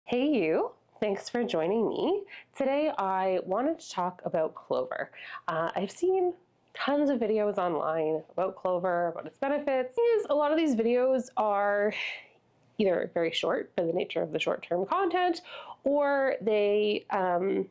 Hey you, thanks for joining me. Today I wanted to talk about clover. I've seen tons of videos online about clover, about its benefits. A lot of these videos are either very short for the nature of the short-term content, or they are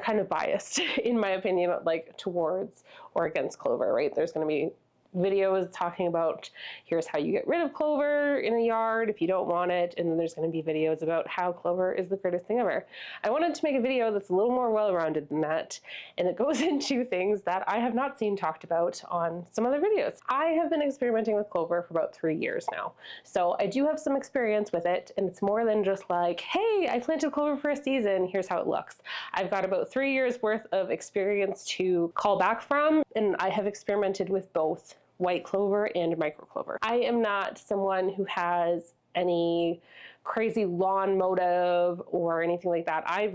kind of biased, in my opinion, like towards or against clover, right? There's going to be videos talking about here's how you get rid of clover in a yard if you don't want it, and then there's going to be videos about how clover is the greatest thing ever. I wanted to make a video that's a little more well-rounded than that, and it goes into things that I have not seen talked about on some other videos. I have been experimenting with clover for about 3 years now, so I do have some experience with it, and it's more than just like, hey, I planted clover for a season, here's how it looks. I've got about 3 years worth of experience to call back from, and I have experimented with both white clover and microclover. I am not someone who has any crazy lawn motive or anything like that. I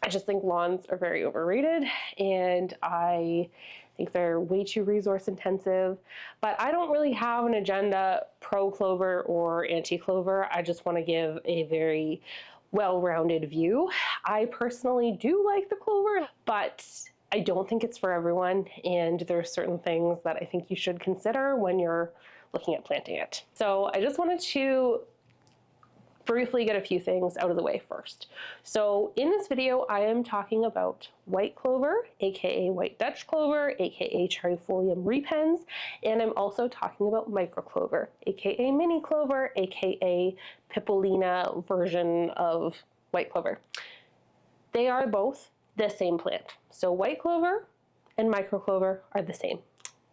just think lawns are very overrated, and I think they're way too resource intensive. But I don't really have an agenda pro clover or anti clover. I just want to give a very well-rounded view. I personally do like the clover, but I don't think it's for everyone, and there are certain things that I think you should consider when you're looking at planting it. So I just wanted to briefly get a few things out of the way first. So in this video, I am talking about white clover, aka white Dutch clover, aka Cherrypholium repens, and I'm also talking about microclover, aka mini clover, aka Pipolina version of white clover. They are both the same plant. So white clover and microclover are the same.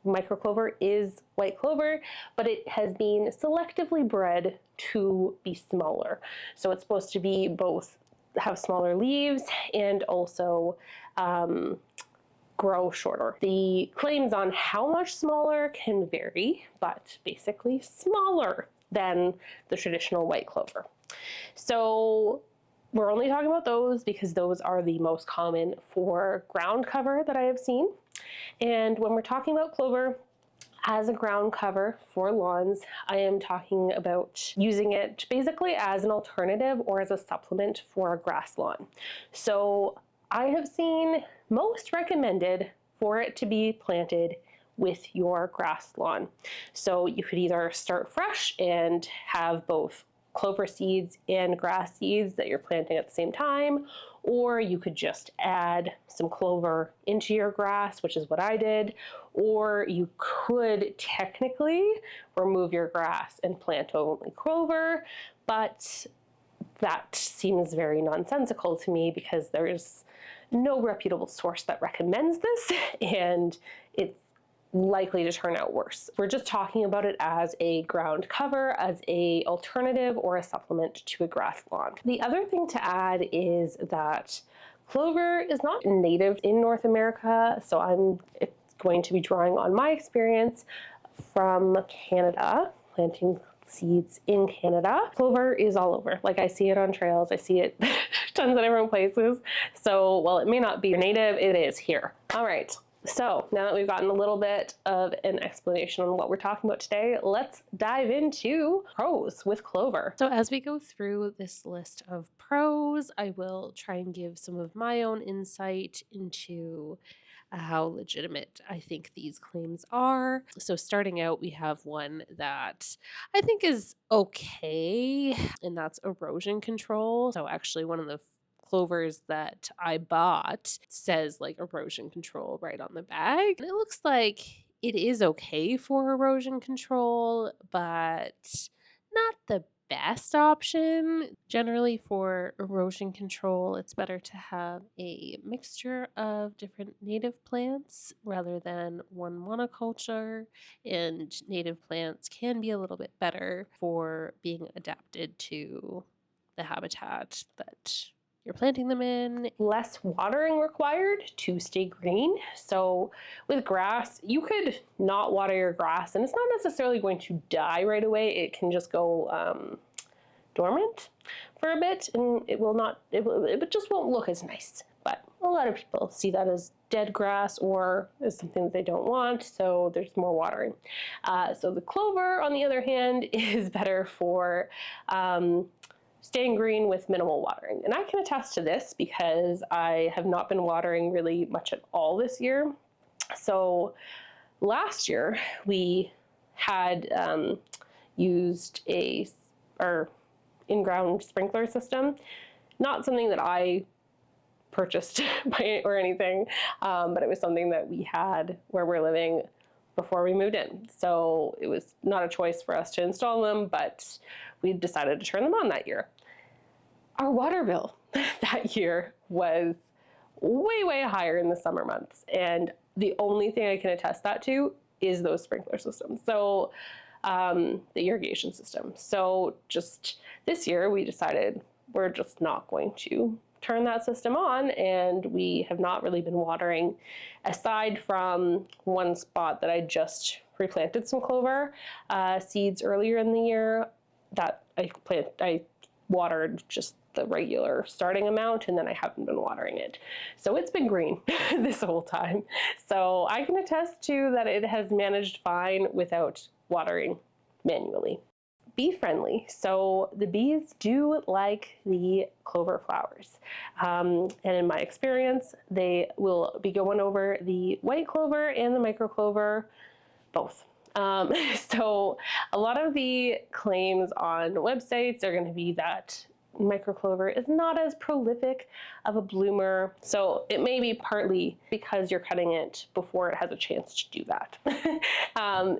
Microclover is white clover, but it has been selectively bred to be smaller. So it's supposed to be both have smaller leaves and also grow shorter. The claims on how much smaller can vary, but basically smaller than the traditional white clover. So we're only talking about those because those are the most common for ground cover that I have seen. And when we're talking about clover as a ground cover for lawns, I am talking about using it basically as an alternative or as a supplement for a grass lawn. So I have seen most recommended for it to be planted with your grass lawn. So you could either start fresh and have both clover seeds and grass seeds that you're planting at the same time, or you could just add some clover into your grass, which is what I did, or you could technically remove your grass and plant only clover, but that seems very nonsensical to me because there's no reputable source that recommends this, and it's likely to turn out worse. We're just talking about it as a ground cover, as a alternative or a supplement to a grass lawn. The other thing to add is that clover is not native in North America, so it's going to be drawing on my experience from Canada, planting seeds in Canada. Clover is all over. Like, I see it on trails, I see it tons of different places. So while it may not be native, it is here. All right. So now that we've gotten a little bit of an explanation on what we're talking about today, let's dive into pros with clover. So as we go through this list of pros, I will try and give some of my own insight into how legitimate I think these claims are. So starting out, we have one that I think is okay, and that's erosion control. So actually one of the clovers that I bought says like erosion control right on the bag. And it looks like it is okay for erosion control, but not the best option. Generally for erosion control, it's better to have a mixture of different native plants rather than one monoculture, and native plants can be a little bit better for being adapted to the habitat that you're planting them in. Less watering required to stay green. So with grass, you could not water your grass and it's not necessarily going to die right away. It can just go dormant for a bit, and it just won't look as nice. But a lot of people see that as dead grass or as something that they don't want, so there's more watering. So the clover, on the other hand, is better for staying green with minimal watering. And I can attest to this because I have not been watering really much at all this year. So last year we had used our in-ground sprinkler system, not something that I purchased or anything, but it was something that we had where we're living before we moved in. So it was not a choice for us to install them, but we decided to turn them on that year. Our water bill that year was way, way higher in the summer months. And the only thing I can attest that to is those sprinkler systems. So the irrigation system. So just this year we decided we're just not going to turn that system on, and we have not really been watering aside from one spot that I just replanted some clover seeds earlier in the year that I watered just the regular starting amount, and then I haven't been watering it. So it's been green this whole time. So I can attest to that it has managed fine without watering manually. Bee friendly. So the bees do like the clover flowers. And in my experience, they will be going over the white clover and the microclover, both. So a lot of the claims on websites are going to be that microclover is not as prolific of a bloomer. So it may be partly because you're cutting it before it has a chance to do that.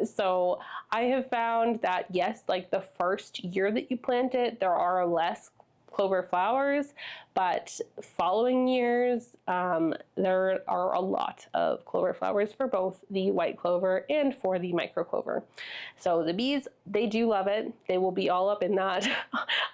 So I have found that yes, like the first year that you plant it, there are less clover flowers, but following years, there are a lot of clover flowers for both the white clover and for the microclover. So the bees, they do love it. They will be all up in that.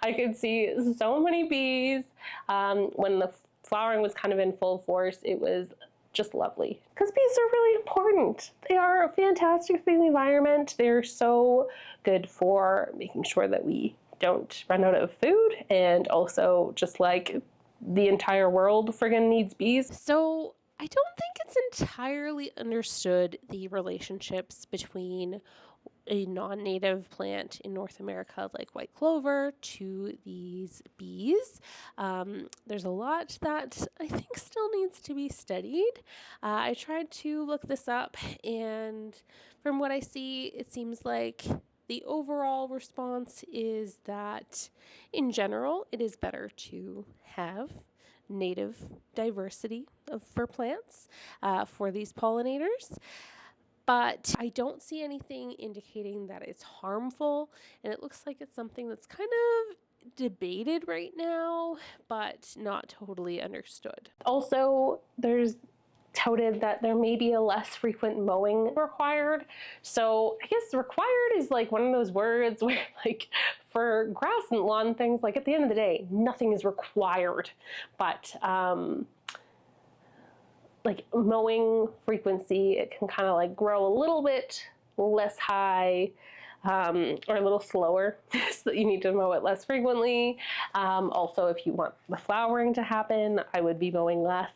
I could see so many bees. When the flowering was kind of in full force, it was just lovely. Because bees are really important. They are fantastic for the environment. They're so good for making sure that we don't run out of food, and also just like the entire world friggin' needs bees. So I don't think it's entirely understood the relationships between a non-native plant in North America like white clover to these bees. There's a lot that I think still needs to be studied. I tried to look this up, and from what I see, it seems like the overall response is that in general, it is better to have native diversity for plants for these pollinators. But I don't see anything indicating that it's harmful, and it looks like it's something that's kind of debated right now, but not totally understood. Also, there's touted that there may be a less frequent mowing required. So I guess required is like one of those words where like for grass and lawn things, like at the end of the day, nothing is required. But like mowing frequency, it can kind of like grow a little bit less high or a little slower, so that you need to mow it less frequently. Also, if you want the flowering to happen, I would be mowing less.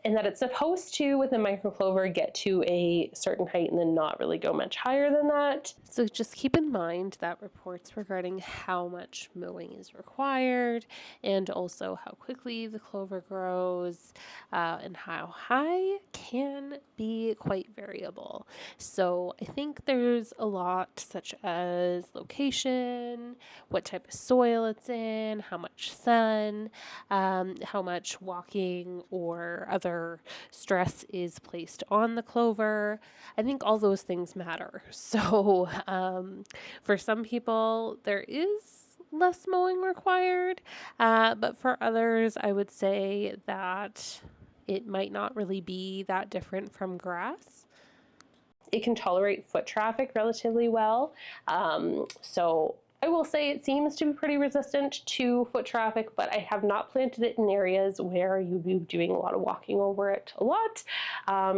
And that it's supposed to, with a microclover, get to a certain height and then not really go much higher than that. So just keep in mind that reports regarding how much mowing is required, and also how quickly the clover grows and how high can be quite variable. So I think there's a lot such as location, what type of soil it's in, how much sun, how much walking or other stress is placed on the clover. I think all those things matter. So for some people, there is less mowing required, but for others, I would say that it might not really be that different from grass. It can tolerate foot traffic relatively well. So I will say it seems to be pretty resistant to foot traffic, but I have not planted it in areas where you'd be doing a lot of walking over it a lot,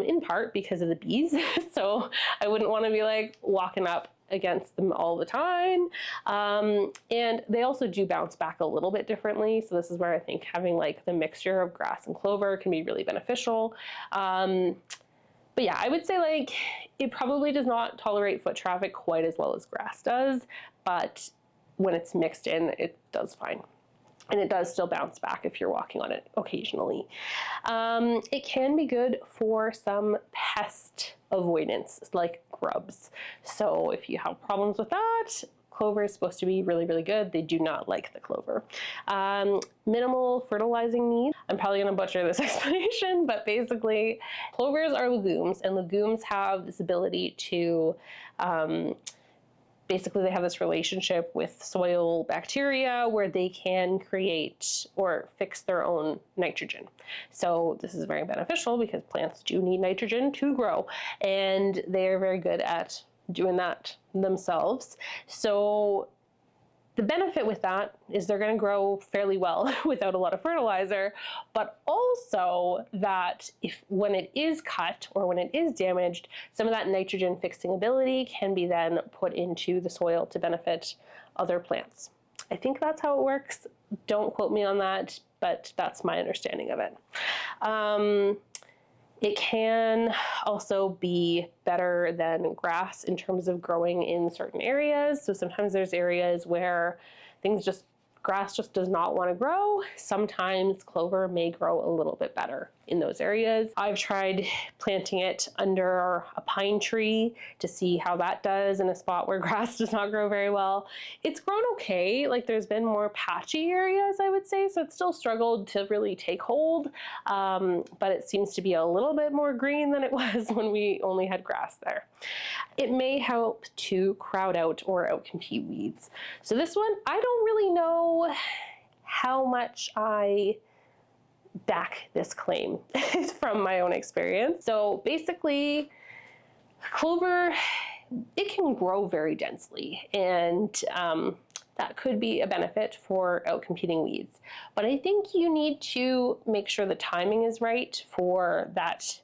in part because of the bees. So I wouldn't want to be like walking up against them all the time. And they also do bounce back a little bit differently. So this is where I think having like the mixture of grass and clover can be really beneficial. But yeah, I would say like it probably does not tolerate foot traffic quite as well as grass does, but when it's mixed in, it does fine. And it does still bounce back if you're walking on it occasionally. It can be good for some pest avoidance, like grubs. So if you have problems with that, clover is supposed to be really, really good. They do not like the clover. Minimal fertilizing need. I'm probably going to butcher this explanation, but basically clovers are legumes, and legumes have this ability to basically they have this relationship with soil bacteria where they can create or fix their own nitrogen. So this is very beneficial because plants do need nitrogen to grow, and they're very good at doing that themselves. So the benefit with that is they're going to grow fairly well without a lot of fertilizer, but also that when it is cut or when it is damaged, some of that nitrogen fixing ability can be then put into the soil to benefit other plants. I think that's how it works. Don't quote me on that, but that's my understanding of it. It can also be better than grass in terms of growing in certain areas. So sometimes there's areas where grass just does not want to grow. Sometimes clover may grow a little bit better in those areas. I've tried planting it under a pine tree to see how that does in a spot where grass does not grow very well. It's grown okay. Like there's been more patchy areas, I would say, so it's still struggled to really take hold, but it seems to be a little bit more green than it was when we only had grass there. It may help to crowd out or outcompete weeds. So this one, I don't really know how much I back this claim from my own experience. So basically, clover, it can grow very densely, and that could be a benefit for outcompeting weeds. But I think you need to make sure the timing is right for that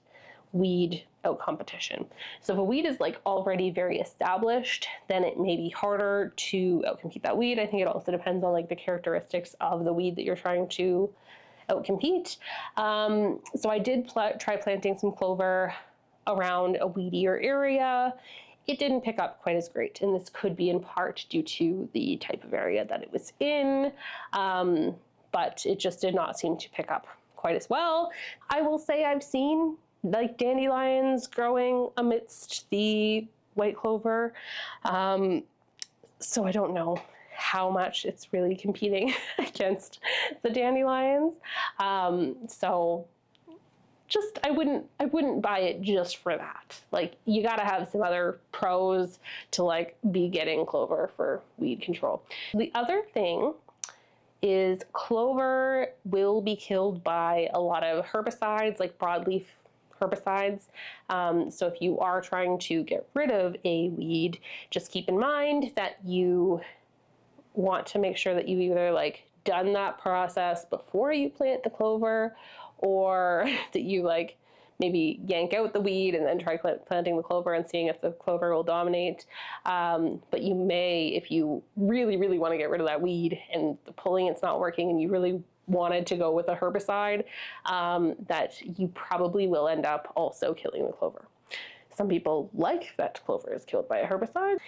weed out competition. So if a weed is like already very established, then it may be harder to outcompete that weed. I think it also depends on like the characteristics of the weed that you're trying to outcompete. So I did try planting some clover around a weedier area. It didn't pick up quite as great, and this could be in part due to the type of area that it was in, but it just did not seem to pick up quite as well. I will say I've seen like dandelions growing amidst the white clover. So I don't know how much it's really competing against the dandelions. So just I wouldn't buy it just for that. Like you gotta have some other pros to like be getting clover for weed control. The other thing is clover will be killed by a lot of herbicides, like broadleaf herbicides. So if you are trying to get rid of a weed, just keep in mind that you want to make sure that you either like done that process before you plant the clover, or that you like maybe yank out the weed and then try planting the clover and seeing if the clover will dominate. But you may, if you really, really want to get rid of that weed and the pulling it's not working and you really wanted to go with a herbicide, that you probably will end up also killing the clover. Some people like that clover is killed by a herbicide.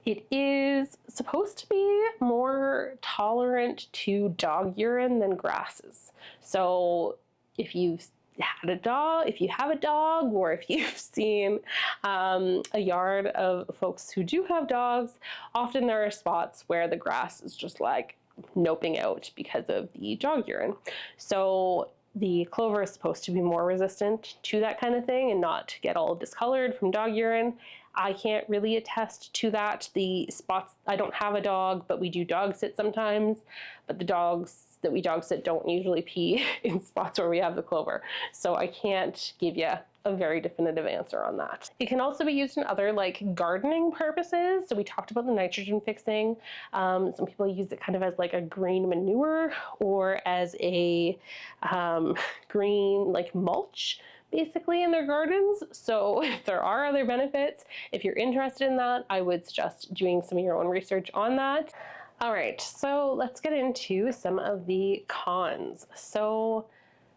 It is supposed to be more tolerant to dog urine than grasses. So if you've had a dog, if you have a dog, or if you've seen a yard of folks who do have dogs, often there are spots where the grass is just like noping out because of the dog urine. So the clover is supposed to be more resistant to that kind of thing and not get all discolored from dog urine. I can't really attest to that. The spots, I don't have a dog, but we do dog sit sometimes, but the dogs that we dog sit don't usually pee in spots where we have the clover. So I can't give you a very definitive answer on that. It can also be used in other like gardening purposes. So we talked about the nitrogen fixing. Some people use it kind of as like a green manure or as a green like mulch basically in their gardens. So if there are other benefits, if you're interested in that, I would suggest doing some of your own research on that. All right, so let's get into some of the cons. So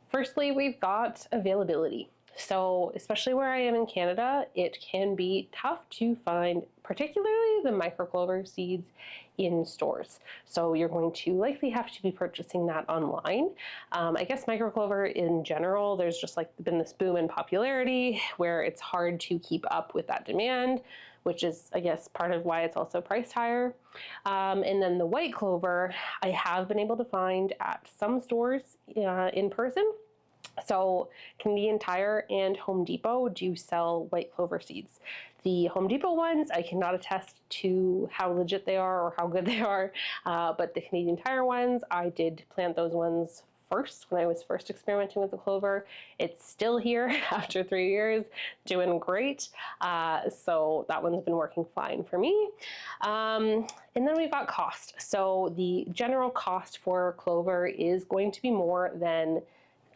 firstly, we've got availability. So especially where I am in Canada, it can be tough to find particularly the microclover seeds in stores. So you're going to likely have to be purchasing that online. I guess microclover in general, there's just like been this boom in popularity where it's hard to keep up with that demand, which is, I guess, part of why it's also priced higher. And then the white clover, I have been able to find at some stores in person. So Canadian Tire and Home Depot do sell white clover seeds. The Home Depot ones, I cannot attest to how legit they are or how good they are, but the Canadian Tire ones, I did plant those ones first when I was first experimenting with the clover. It's still here after 3 years, doing great. So that one's been working fine for me. And then we've got cost. So the general cost for clover is going to be more than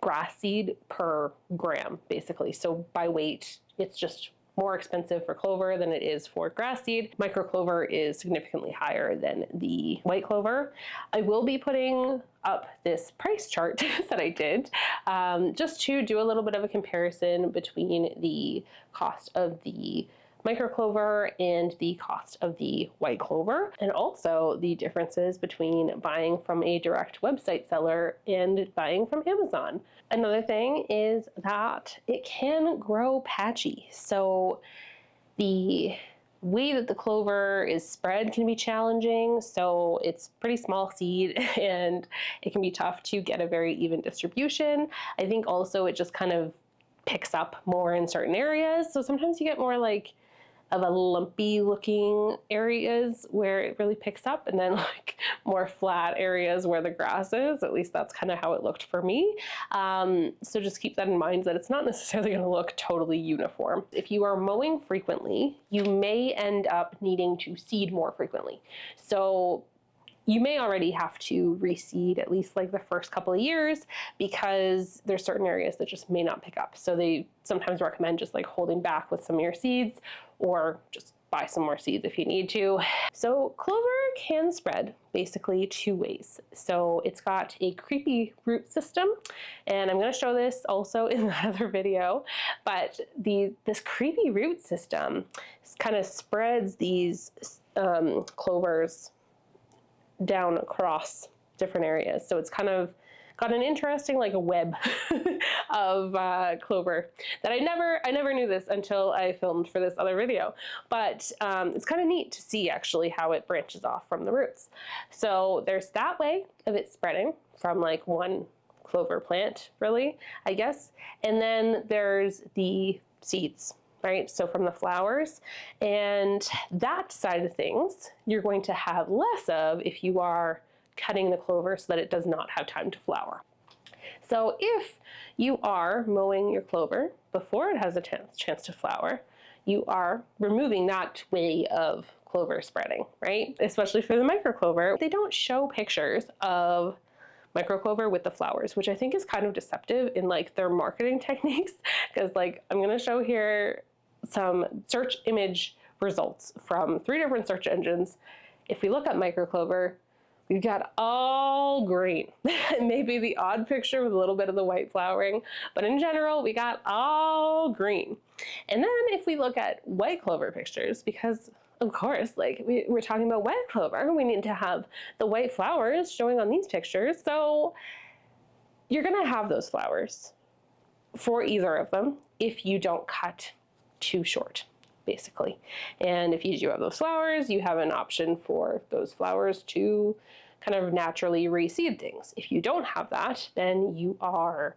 grass seed per gram, basically. So by weight, it's just more expensive for clover than it is for grass seed. Microclover is significantly higher than the white clover. I will be putting up this price chart that I did just to do a little bit of a comparison between the cost of the microclover and the cost of the white clover, and also the differences between buying from a direct website seller and buying from Amazon. Another thing is that it can grow patchy. So the way that the clover is spread can be challenging. So it's pretty small seed and it can be tough to get a very even distribution. I think also it just kind of picks up more in certain areas. So sometimes you get more like of a lumpy looking areas where it really picks up, and then like more flat areas where the grass is. At least that's kind of how it looked for me. So just keep that in mind, that it's not necessarily going to look totally uniform. If you are mowing frequently, you may end up needing to seed more frequently. So you may already have to reseed at least like the first couple of years, because there's certain areas that just may not pick up. So they sometimes recommend just like holding back with some of your seeds, or just buy some more seeds if you need to. So clover can spread basically two ways. So it's got a creepy root system, and I'm going to show this also in another video, but this creepy root system kind of spreads these clovers down across different areas. So it's kind of got an interesting like a web of clover that I never knew this until I filmed for this other video. But it's kind of neat to see actually how it branches off from the roots. So there's that way of it spreading from like one clover plant, really, I guess. And then there's the seeds, right? So from the flowers, and that side of things, you're going to have less of if you are cutting the clover so that it does not have time to flower. So if you are mowing your clover before it has a chance to flower, you are removing that way of clover spreading, right? Especially for the microclover. They don't show pictures of microclover with the flowers, which I think is kind of deceptive in like their marketing techniques, because like I'm going to show here some search image results from 3 different search engines. If we look at microclover, we've got all green. Maybe the odd picture with a little bit of the white flowering, but in general, we got all green. And then if we look at white clover pictures, because of course, like we're talking about white clover, we need to have the white flowers showing on these pictures. So you're gonna have those flowers for either of them if you don't cut too short, basically. And if you do have those flowers, you have an option for those flowers to kind of naturally reseed things. If you don't have that, then you are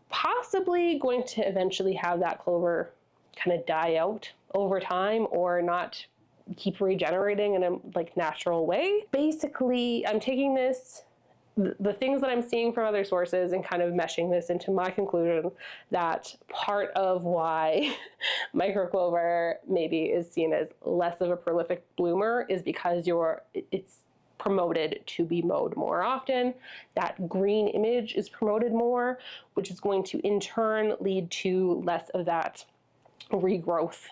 possibly going to eventually have that clover kind of die out over time, or not keep regenerating in a like natural way. Basically, I'm taking this, the things that I'm seeing from other sources, and kind of meshing this into my conclusion that part of why microclover maybe is seen as less of a prolific bloomer is because it's promoted to be mowed more often. That green image is promoted more, which is going to in turn lead to less of that regrowth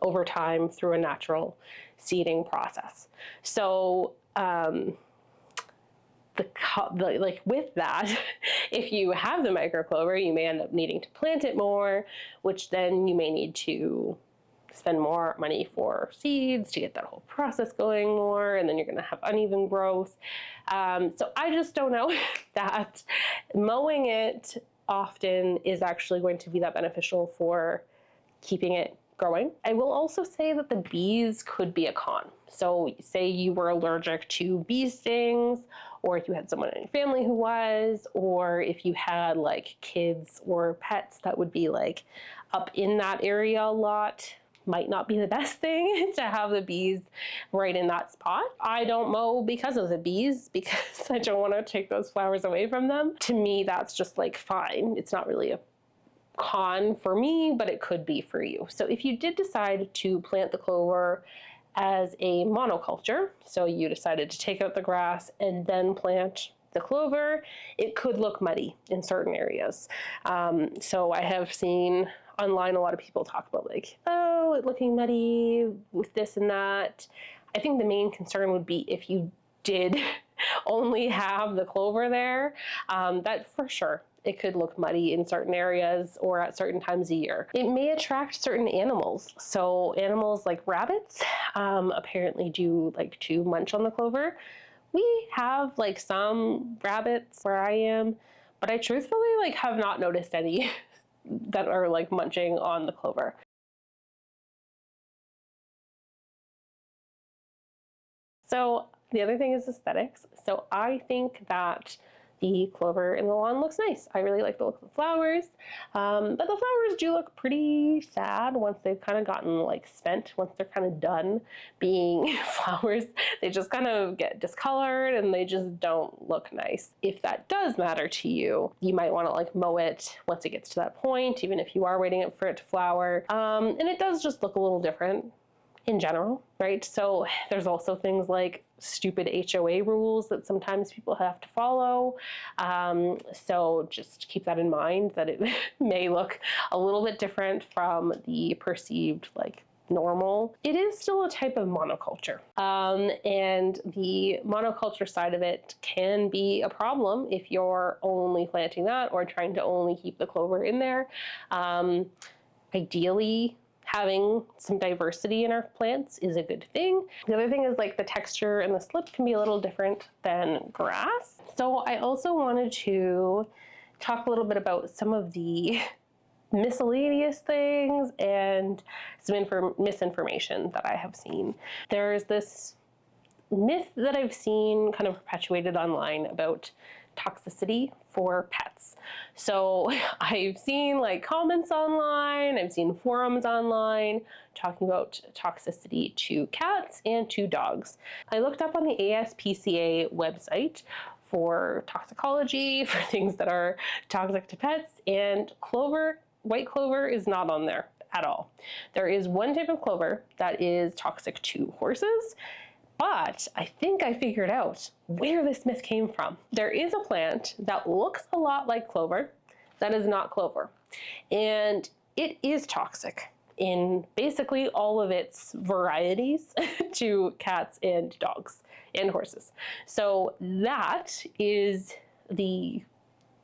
over time through a natural seeding process. So the like with that, if you have the microclover, you may end up needing to plant it more, which then you may need to spend more money for seeds to get that whole process going more, and then you're going to have uneven growth. So I just don't know that mowing it often is actually going to be that beneficial for keeping it growing. I will also say that the bees could be a con. So say you were allergic to bee stings, or if you had someone in your family who was, or if you had like kids or pets that would be like up in that area a lot, might not be the best thing to have the bees right in that spot. I don't mow because of the bees, because I don't want to take those flowers away from them. To me, that's just like fine. It's not really a con for me, but it could be for you. So if you did decide to plant the clover as a monoculture, so you decided to take out the grass and then plant the clover, it could look muddy in certain areas. So I have seen online a lot of people talk about like, oh, it looking muddy with this and that. I think the main concern would be if you did only have the clover there, that for sure it could look muddy in certain areas or at certain times of year. It may attract certain animals. So animals like rabbits apparently do like to munch on the clover. We have like some rabbits where I am, but I truthfully like have not noticed any that are like munching on the clover. So the other thing is aesthetics. So I think that the clover in the lawn looks nice. I really like the look of the flowers, but the flowers do look pretty sad once they've kind of gotten like spent, once they're kind of done being flowers. They just kind of get discolored and they just don't look nice. If that does matter to you, you might want to like mow it once it gets to that point, even if you are waiting for it to flower. And it does just look a little different in general, right? So there's also things like stupid HOA rules that sometimes people have to follow. So just keep that in mind, that it may look a little bit different from the perceived like normal. It is still a type of monoculture. And the monoculture side of it can be a problem if you're only planting that or trying to only keep the clover in there. Ideally, having some diversity in our plants is a good thing. The other thing is like the texture and the slip can be a little different than grass. So I also wanted to talk a little bit about some of the miscellaneous things and some misinformation that I have seen. There's this myth that I've seen kind of perpetuated online about toxicity for pets. So I've seen like comments online, I've seen forums online talking about toxicity to cats and to dogs. I looked up on the ASPCA website for toxicology, for things that are toxic to pets, and white clover is not on there at all. There is one type of clover that is toxic to horses, but I think I figured out where this myth came from. There is a plant that looks a lot like clover that is not clover, and it is toxic in basically all of its varieties to cats and dogs and horses. So that is the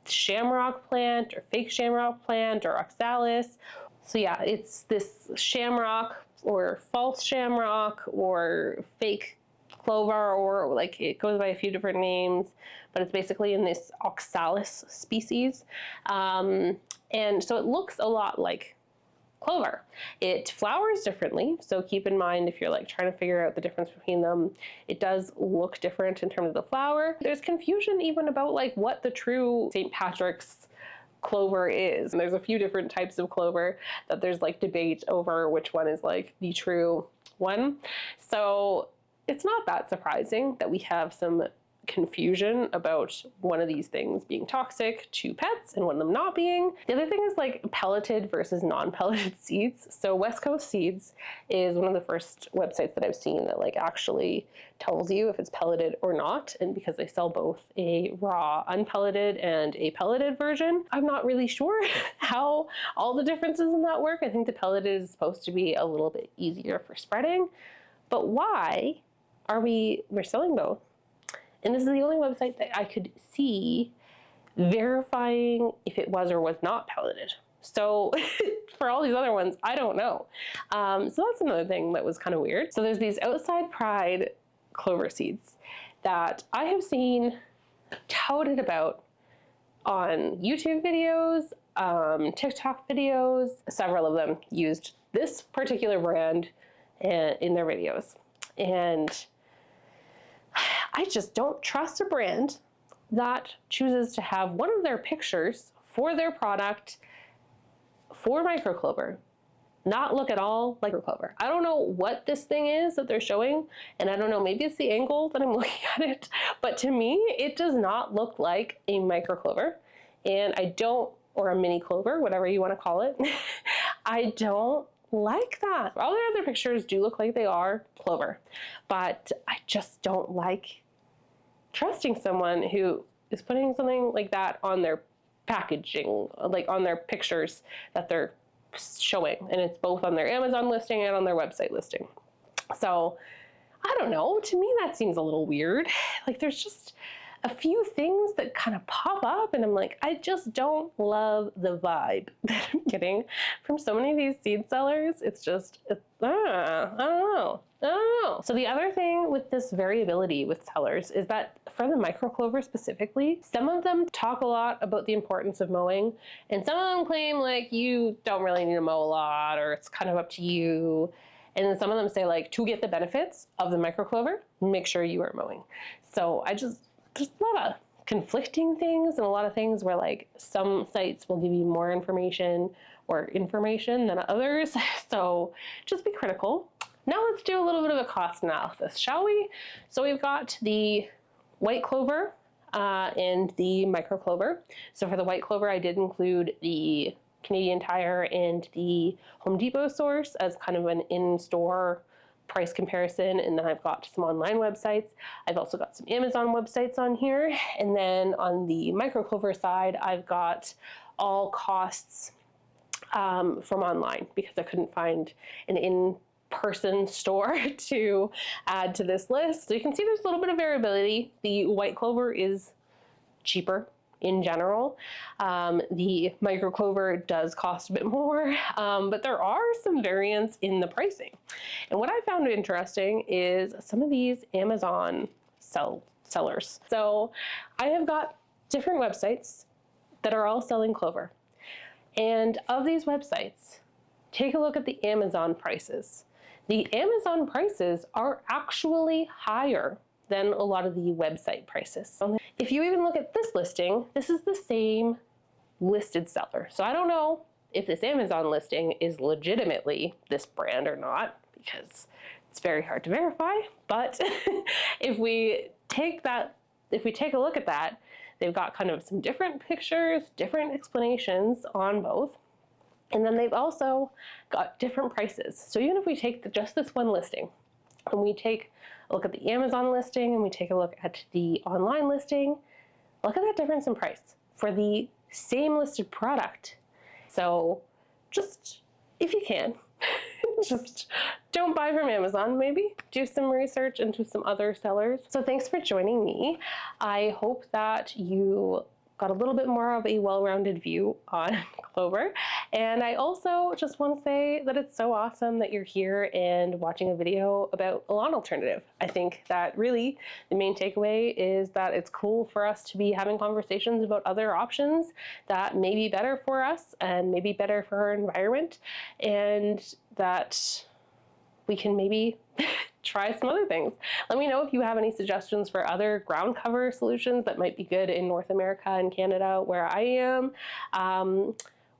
shamrock plant or fake shamrock plant or oxalis. So yeah, it's this shamrock or false shamrock or fake clover, or like it goes by a few different names, but it's basically in this oxalis species. And so it looks a lot like clover. It flowers differently, so keep in mind if you're like trying to figure out the difference between them, it does look different in terms of the flower. There's confusion even about like what the true St. Patrick's clover is. And there's a few different types of clover that there's like debate over which one is like the true one. So it's not that surprising that we have some confusion about one of these things being toxic to pets and one of them not being. The other thing is like pelleted versus non-pelleted seeds. So West Coast Seeds is one of the first websites that I've seen that like actually tells you if it's pelleted or not. And because they sell both a raw unpelleted and a pelleted version, I'm not really sure how all the differences in that work. I think the pelleted is supposed to be a little bit easier for spreading, but why we're selling both And this is the only website that I could see verifying if it was or was not pelleted. So for all these other ones, I don't know. So that's another thing that was kind of weird. So there's these outside pride clover seeds that I have seen touted about on YouTube videos, TikTok videos. Several of them used this particular brand in their videos. And I just don't trust a brand that chooses to have one of their pictures for their product for microclover not look at all like microclover. I don't know what this thing is that they're showing, and I don't know, maybe it's the angle that I'm looking at it, but to me, it does not look like a microclover, and I don't, or a mini clover, whatever you want to call it, I don't like that. All the other pictures do look like they are clover, but I just don't like trusting someone who is putting something like that on their packaging, like on their pictures that they're showing, and it's both on their Amazon listing and on their website listing. So I don't know, to me that seems a little weird. Like there's just a few things that kind of pop up and I'm like, I just don't love the vibe that I'm getting from so many of these seed sellers. It's just, I don't know. So the other thing with this variability with sellers is that for the microclover specifically, some of them talk a lot about the importance of mowing, and some of them claim like you don't really need to mow a lot, or it's kind of up to you. And then some of them say like, to get the benefits of the microclover, make sure you are mowing. So there's a lot of conflicting things and a lot of things where like some sites will give you more information than others. So just be critical. Now let's do a little bit of a cost analysis, shall we? So we've got the white clover and the microclover. So for the white clover, I did include the Canadian Tire and the Home Depot source as kind of an in-store price comparison, and then I've got some online websites. I've also got some Amazon websites on here, and then on the microclover side, I've got all costs from online because I couldn't find an in-person store to add to this list. So you can see there's a little bit of variability. The white clover is cheaper in general. The microclover does cost a bit more, but there are some variants in the pricing. And what I found interesting is some of these Amazon sellers. So I have got different websites that are all selling clover. And of these websites, take a look at the Amazon prices. The Amazon prices are actually higher than a lot of the website prices. If you even look at this listing, this is the same listed seller. So I don't know if this Amazon listing is legitimately this brand or not, because it's very hard to verify. But if we take a look at that, they've got kind of some different pictures, different explanations on both. And then they've also got different prices. So even if we take just this one listing, and we take a look at the Amazon listing and we take a look at the online listing, look at that difference in price for the same listed product. So just, if you can, just don't buy from Amazon, maybe do some research into some other sellers. So thanks for joining me. I hope that you got a little bit more of a well-rounded view on clover. And I also just want to say that it's so awesome that you're here and watching a video about a lawn alternative. I think that really the main takeaway is that it's cool for us to be having conversations about other options that may be better for us and maybe better for our environment, and that we can maybe try some other things. Let me know if you have any suggestions for other ground cover solutions that might be good in North America and Canada where I am,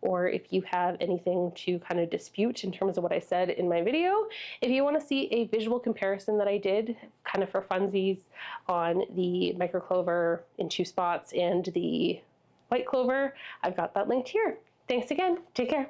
or if you have anything to kind of dispute in terms of what I said in my video. If you want to see a visual comparison that I did kind of for funsies on the microclover in 2 spots and the white clover, I've got that linked here. Thanks again. Take care.